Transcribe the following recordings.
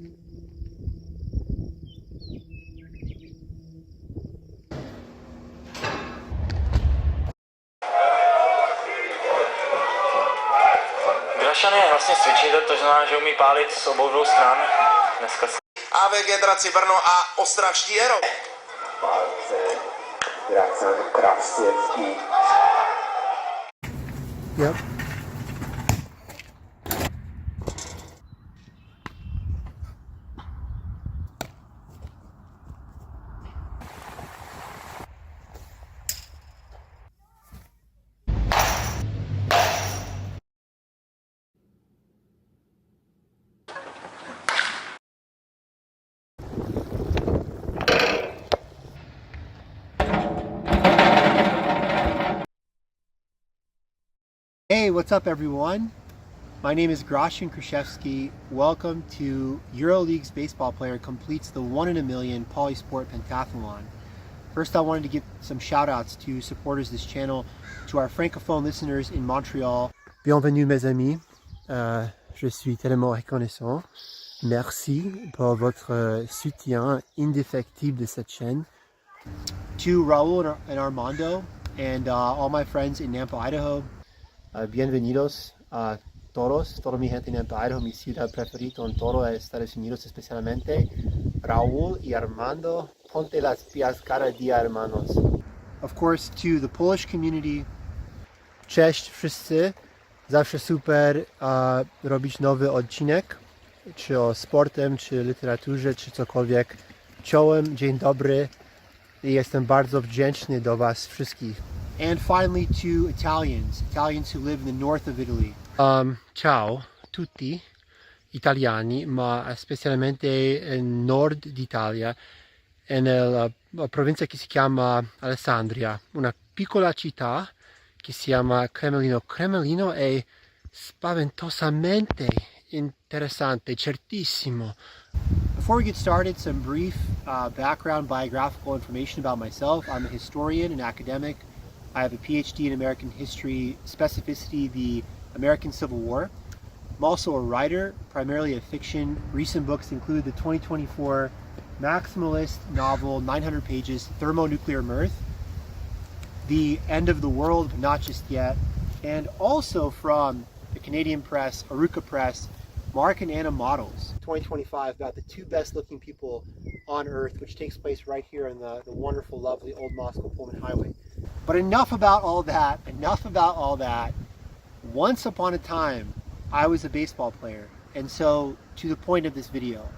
Gracjan je vlastně cvičitel, to znamená, že umí pálit z obou dvou stran. Dneska si... AVG Draci Brno a Ostravští Arrows. Gracjan Kraszewski. Yep. Hey, what's up everyone? My name is Gracjan Kraszewski. Welcome to EuroLeague's baseball player completes the 1 in a million Polysport Pentathlon. First, I wanted to give some shout outs to supporters of this channel, to our francophone listeners in Montreal. Bienvenue mes amis, je suis tellement reconnaissant. Merci pour votre soutien indéfectible de cette chaîne. To Raul and Armando and all my friends in Nampa, Idaho. Bienvenidos a todos mi gente en Idaho, mi ciudad preferida en todo Estados Unidos, especialmente Raúl y Armando, ponte las pilas cada día, hermanos. Of course, to the Polish community, cześć wszyscy, zawsze super robić nowy odcinek, czy o sportem, czy literaturze, czy cokolwiek. Czołem, dzień dobry i jestem bardzo wdzięczny do was wszystkich. And finally to Italians who live in the north of Italy. Ciao tutti italiani, ma specialmente nel nord d'Italia, nella provincia che si chiama Alessandria, una piccola città che si chiama Cremelino. Cremelino è spaventosamente interessante, certissimo. Before we get started, some brief background biographical information about myself. I'm a historian and academic. I have a PhD in American history, specificity the American Civil War. I'm also a writer, primarily of fiction. Recent books include the 2024 maximalist novel, 900 pages, Thermonuclear Mirth, The End of the World, but Not Just Yet, and also from the Canadian press, Aruka Press, Mark and Anna Models, 2025, about the 2 best looking people on Earth, which takes place right here on the wonderful, lovely Old Moscow Pullman Highway. But enough about all that, Once upon a time, I was a baseball player. And so, to the point of this video.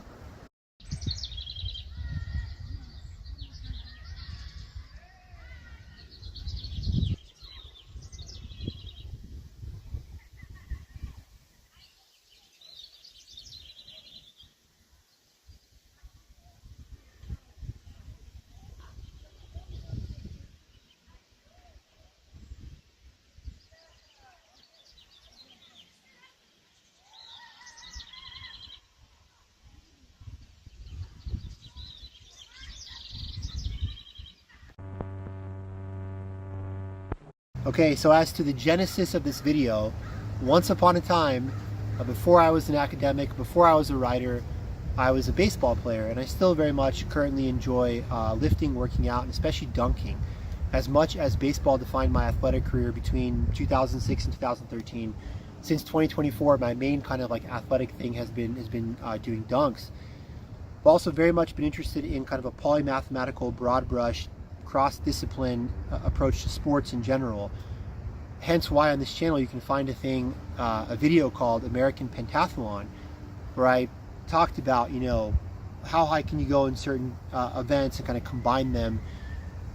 Okay, so as to the genesis of this video, once upon a time, before I was an academic, before I was a writer, I was a baseball player, and I still very much currently enjoy lifting, working out, and especially dunking. As much as baseball defined my athletic career between 2006 and 2013, since 2024, my main kind of like athletic thing has been doing dunks. I've also very much been interested in kind of a polymathematical, broad brush, cross-discipline approach to sports in general. Hence why on this channel you can find a video called American Pentathlon, where I talked about, how high can you go in certain events and kind of combine them.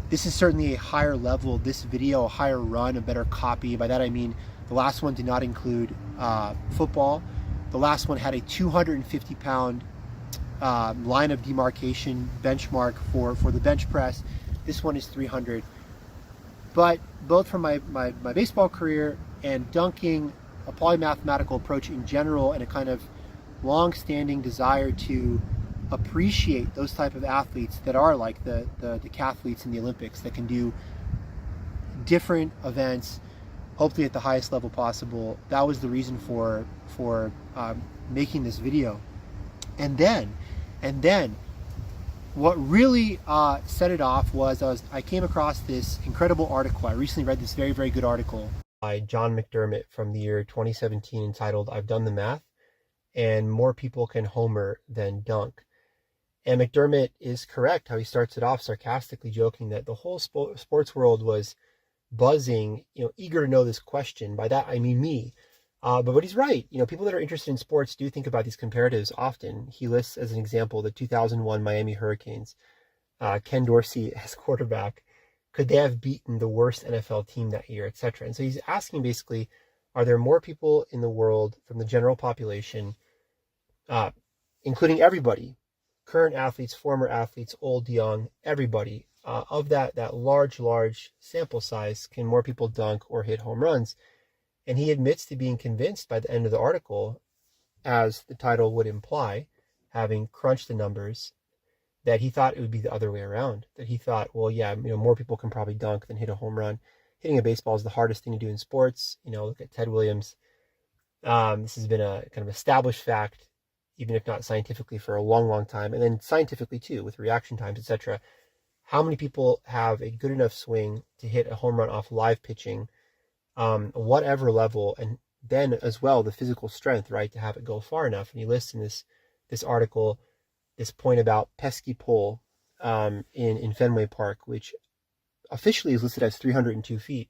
This is certainly a higher level, this video, a higher run, a better copy. By that I mean the last one did not include football. The last one had a 250-pound line of demarcation benchmark for the bench press. This one is 300. But both from my baseball career and dunking, a polymathematical approach in general, and a kind of long-standing desire to appreciate those type of athletes that are like the decathletes in the Olympics, that can do different events, hopefully at the highest level possible. That was the reason for making this video. And then what really set it off was I came across this incredible article. I recently read this very, very good article by John McDermott from the year 2017 entitled, "I've Done the Math, and More People Can Homer Than Dunk." And McDermott is correct how he starts it off sarcastically joking that the whole sports world was buzzing, eager to know this question. By that, I mean me. But he's right. People that are interested in sports do think about these comparatives often. He lists as an example the 2001 Miami Hurricanes. Ken Dorsey as quarterback. Could they have beaten the worst NFL team that year, etc.? And so he's asking basically, are there more people in the world from the general population, including everybody, current athletes, former athletes, old, young, everybody, of that large sample size, can more people dunk or hit home runs? And he admits to being convinced by the end of the article, as the title would imply, having crunched the numbers, that he thought it would be the other way around. That he thought, well, yeah, more people can probably dunk than hit a home run. Hitting a baseball is the hardest thing to do in sports. Look at Ted Williams. This has been a kind of established fact, even if not scientifically, for a long time. And then scientifically too, with reaction times, etc. How many people have a good enough swing to hit a home run off live pitching, whatever level, and then as well the physical strength, right, to have it go far enough? And he lists in this article this point about pesky pole in Fenway Park, which officially is listed as 302 feet,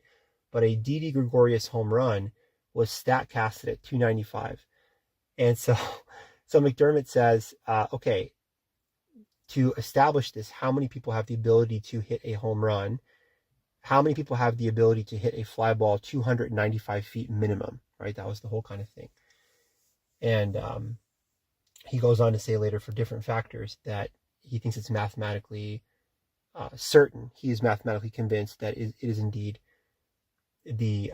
but a Didi Gregorius home run was stat-casted at 295. And so McDermott says, okay, to establish this, how many people have the ability to hit a home run? How many people have the ability to hit a fly ball 295 feet minimum, right? That was the whole kind of thing. And he goes on to say later, for different factors, that he thinks it's mathematically certain. He is mathematically convinced that it is indeed the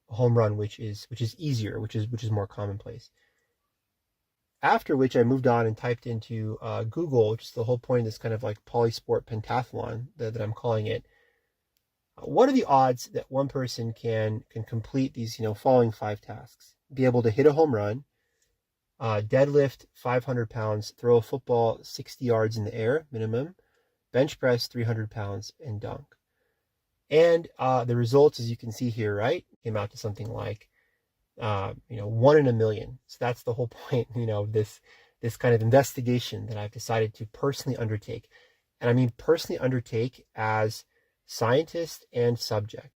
home run, which is easier, which is more commonplace. After which I moved on and typed into Google, which is the whole point of this kind of like Polysport Pentathlon that I'm calling it. What are the odds that one person can complete these following 5 tasks? Be able to hit a home run, deadlift 500 pounds, throw a football 60 yards in the air minimum, bench press 300 pounds, and dunk. And the results, as you can see here, right, came out to something like 1 in a million. So that's the whole point, this kind of investigation that I've decided to personally undertake. And I mean personally undertake as scientist and subject.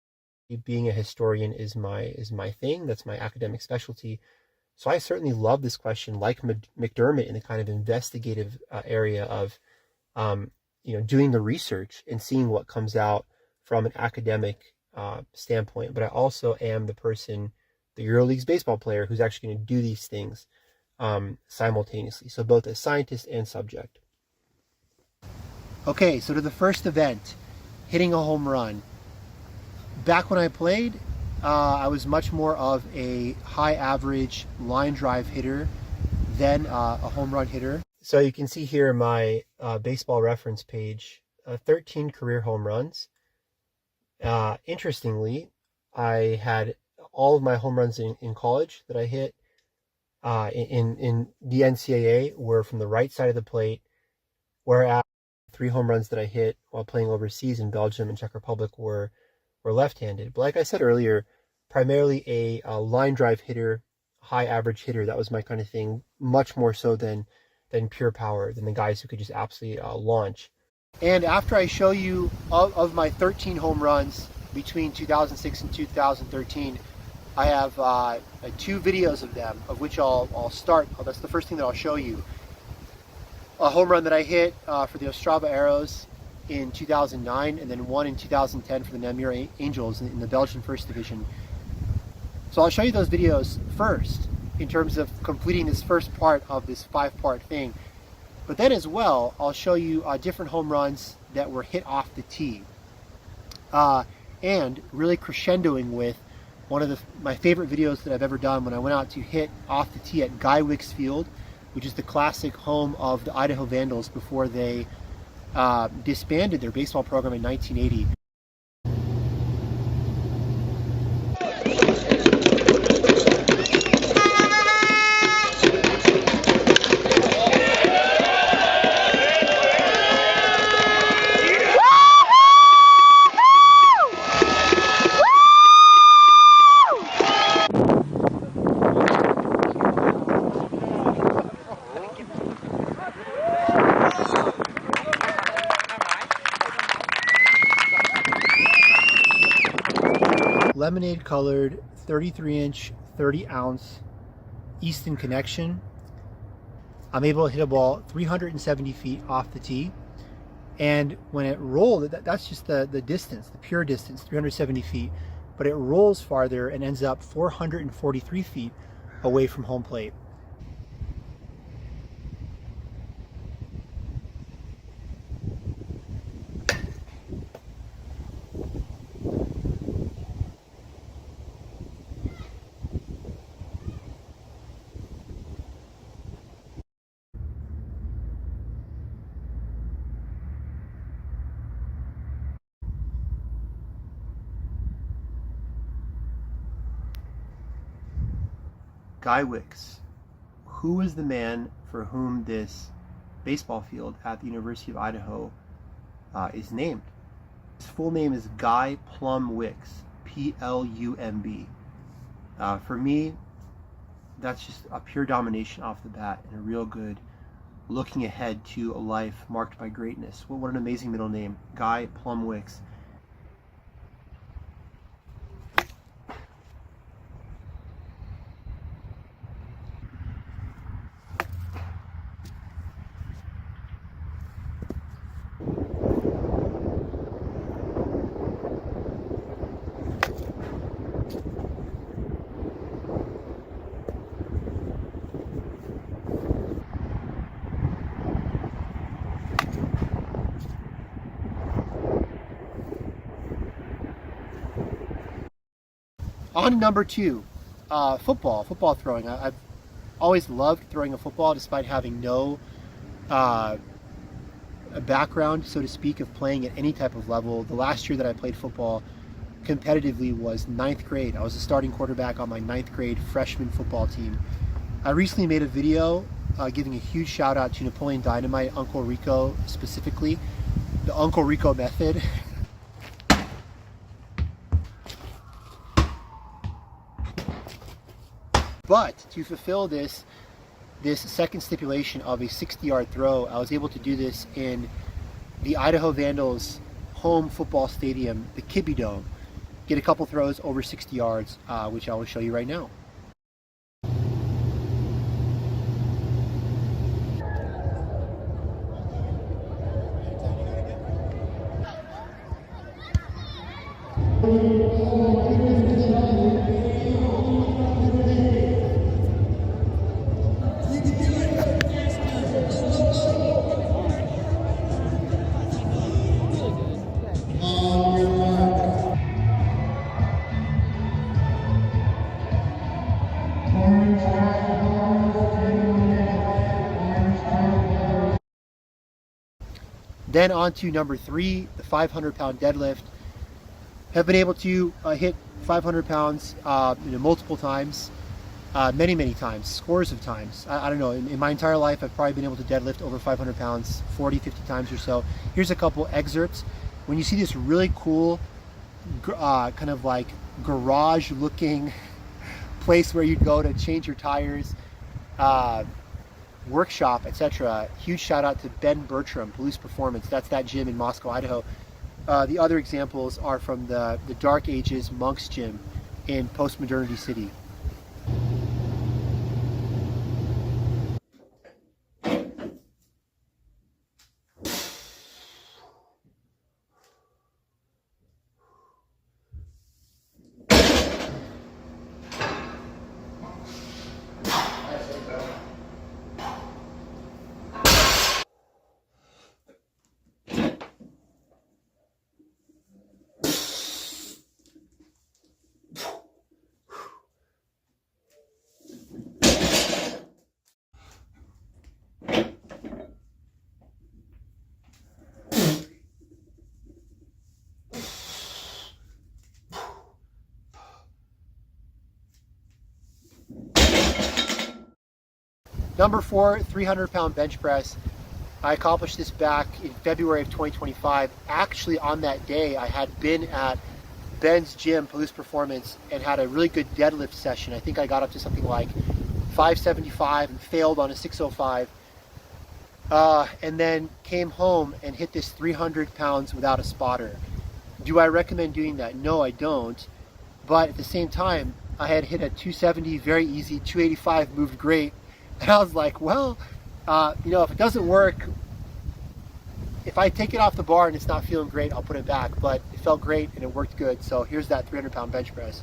Being a historian is my thing. That's my academic specialty. So I certainly love this question, like McDermott, in the kind of investigative area of doing the research and seeing what comes out from an academic standpoint. But I also am the person, the EuroLeague's baseball player, who's actually going to do these things simultaneously. So both as scientist and subject. Okay, so to the first event, hitting a home run. Back when I played, I was much more of a high average line drive hitter than a home run hitter. So you can see here my baseball reference page, 13 career home runs. Interestingly, I had all of my home runs in college that I hit in the NCAA were from the right side of the plate, whereas 3 home runs that I hit while playing overseas in Belgium and Czech Republic were left-handed. But like I said earlier, primarily a line drive hitter, high average hitter. That was my kind of thing, much more so than pure power, than the guys who could just absolutely launch. And after I show you of my 13 home runs between 2006 and 2013, I have 2 videos of them, of which I'll start. That's the first thing that I'll show you. A home run that I hit for the Ostrava Arrows in 2009, and then one in 2010 for the Namur Angels in the Belgian First Division. So I'll show you those videos first in terms of completing this first part of this 5-part thing. But then as well, I'll show you different home runs that were hit off the tee. And really crescendoing with one of my favorite videos that I've ever done, when I went out to hit off the tee at Guy Wicks Field, which is the classic home of the Idaho Vandals before they disbanded their baseball program in 1980. lemonade colored 33-inch, 30-ounce Easton connection. I'm able to hit a ball 370 feet off the tee. And when it rolled, that's just the distance, the pure distance, 370 feet. But it rolls farther and ends up 443 feet away from home plate. Guy Wicks, who is the man for whom this baseball field at the University of Idaho is named? His full name is Guy Plum Wicks, P-L-U-M-B. For me, that's just a pure domination off the bat and a real good looking ahead to a life marked by greatness. What an amazing middle name, Guy Plum Wicks. On to number 2, football throwing. I've always loved throwing a football despite having no a background, so to speak, of playing at any type of level. The last year that I played football competitively was 9th grade. I was a starting quarterback on my 9th grade freshman football team. I recently made a video giving a huge shout out to Napoleon Dynamite, Uncle Rico specifically, the Uncle Rico method. But to fulfill this second stipulation of a 60-yard throw, I was able to do this in the Idaho Vandals home football stadium, the Kibbe Dome. Get a couple throws over 60 yards, which I will show you right now. Then on to number 3, the 500-pound deadlift. Have been able to hit 500 pounds multiple times, many times, scores of times. I don't know, in my entire life I've probably been able to deadlift over 500 pounds 40, 50 times or so. Here's a couple excerpts. When you see this really cool kind of like garage looking place where you'd go to change your tires, workshop, etc. Huge shout out to Ben Bertram, Police Performance. That's that gym in Moscow, Idaho. The other examples are from the Dark Ages Monk's Gym in Post-Modernity City. Number 4, 300-pound bench press. I accomplished this back in February of 2025. Actually, on that day, I had been at Ben's gym, Police Performance, and had a really good deadlift session. I think I got up to something like 575 and failed on a 605. And then came home and hit this 300 pounds without a spotter. Do I recommend doing that? No, I don't. but at the same time, I had hit a 270 very easy, 285 moved great, and I was like, well, you know, if it doesn't work, if I take it off the bar and it's not feeling great, I'll put it back. But it felt great and it worked good. So here's that 300-pound bench press.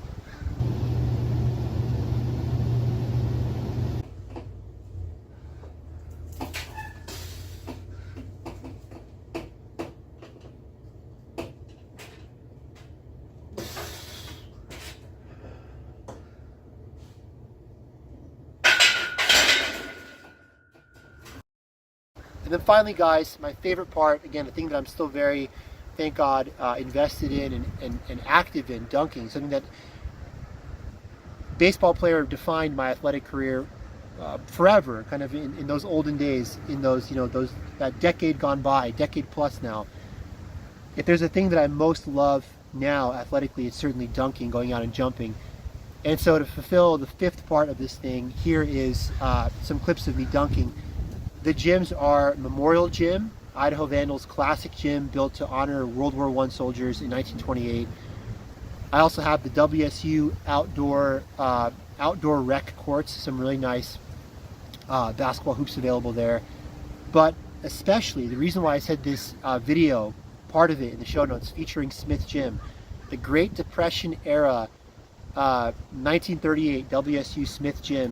And then finally, guys, my favorite part, again, the thing that I'm still very, thank God, invested in and active in, dunking, something that baseball player defined my athletic career forever, kind of in those olden days, in those, you know, that decade gone by, decade plus now. If there's a thing that I most love now athletically, it's certainly dunking, going out and jumping. And so to fulfill the fifth part of this thing, here is some clips of me dunking. The gyms are Memorial Gym, Idaho Vandals classic gym built to honor World War I soldiers in 1928. I also have the WSU outdoor rec courts, some really nice basketball hoops available there. But especially, the reason why I said this video, part of it in the show notes, featuring Smith Gym, the Great Depression era 1938 WSU Smith Gym.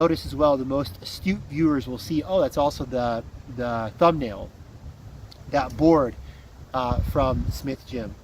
Notice as well, the most astute viewers will see, oh, that's also the thumbnail, that board from Smith Gym.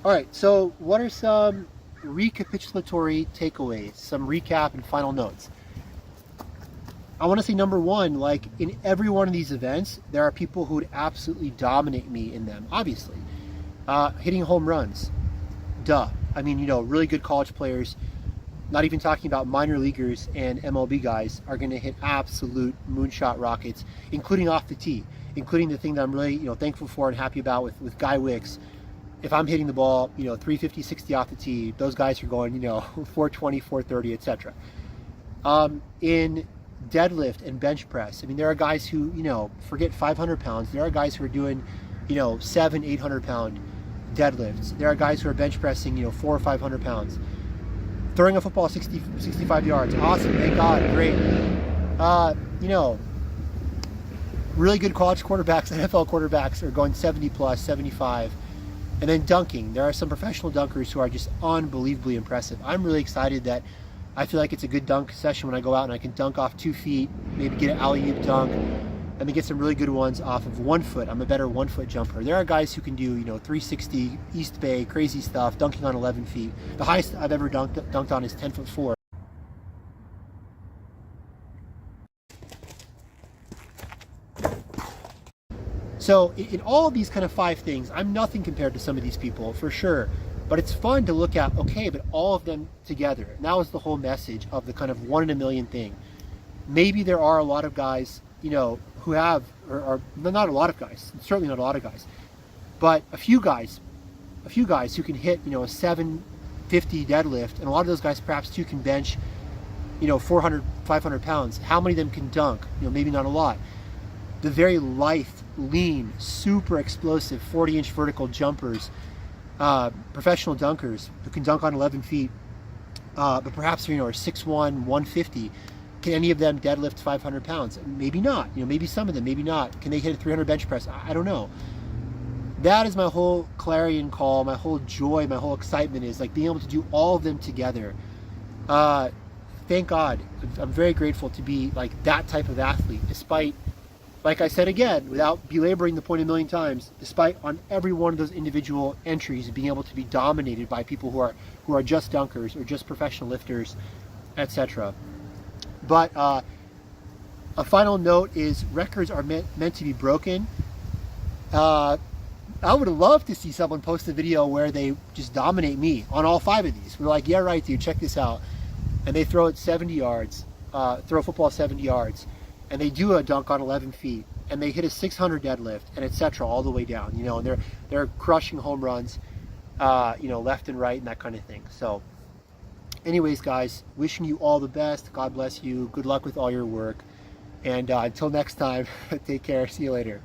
All right, so what are some recapitulatory takeaways, some recap and final notes? I want to say number one, like in every one of these events, there are people who would absolutely dominate me in them, obviously. Hitting home runs, duh. I mean, you know, really good college players, not even talking about minor leaguers and MLB guys, are going to hit absolute moonshot rockets, including off the tee, including the thing that I'm really, you know, thankful for and happy about with Guy Wicks. If I'm hitting the ball, you know, 350, 60 off the tee, those guys are going, you know, 420, 430, etc. In deadlift and bench press, I mean, there are guys who, you know, forget 500 pounds. There are guys who are doing, you know, 700, 800 pound deadlifts. There are guys who are bench pressing, you know, 400 or 500 pounds. Throwing a football 60, 65 yards, awesome, thank God, great. You know, really good college quarterbacks, NFL quarterbacks are going 70 plus, 75. And then dunking, there are some professional dunkers who are just unbelievably impressive. I'm really excited that I feel like it's a good dunk session when I go out and I can dunk off 2 feet, maybe get an alley-oop dunk, and then get some really good ones off of 1 foot. I'm a better 1 foot jumper. There are guys who can do, you know, 360, East Bay, crazy stuff, dunking on 11 feet. The highest I've ever dunked on is 10'4". So in all of these kind of 5 things, I'm nothing compared to some of these people, for sure. But it's fun to look at, okay, but all of them together. And that was the whole message of the kind of 1 in a million thing. Maybe there are a lot of guys, you know, who have, or not a lot of guys, certainly not a lot of guys, but a few guys who can hit, you know, a 750 deadlift, and a lot of those guys perhaps too can bench, you know, 400 500 pounds, how many of them can dunk? You know, maybe not a lot. The very lithe, lean, super explosive 40-inch vertical jumpers, professional dunkers who can dunk on 11 feet, but perhaps, you know, are 6'1", 150. Can any of them deadlift 500 pounds? Maybe not. You know, maybe some of them, maybe not. Can they hit a 300 bench press? I don't know. That is my whole clarion call, my whole joy, my whole excitement, is like being able to do all of them together. Thank God. I'm very grateful to be like that type of athlete, despite, like I said again, without belaboring the point a million times, despite on every one of those individual entries being able to be dominated by people who are just dunkers or just professional lifters, etc. But a final note is records are meant to be broken. I would love to see someone post a video where they just dominate me on all 5 of these. We're like, yeah, right, dude, check this out. And they throw it 70 yards, throw a football 70 yards, and they do a dunk on 11 feet, and they hit a 600 deadlift, and etc. all the way down, you know, and they're crushing home runs, you know, left and right and that kind of thing. So anyways, guys, wishing you all the best. God bless you. Good luck with all your work. And until next time, take care. See you later.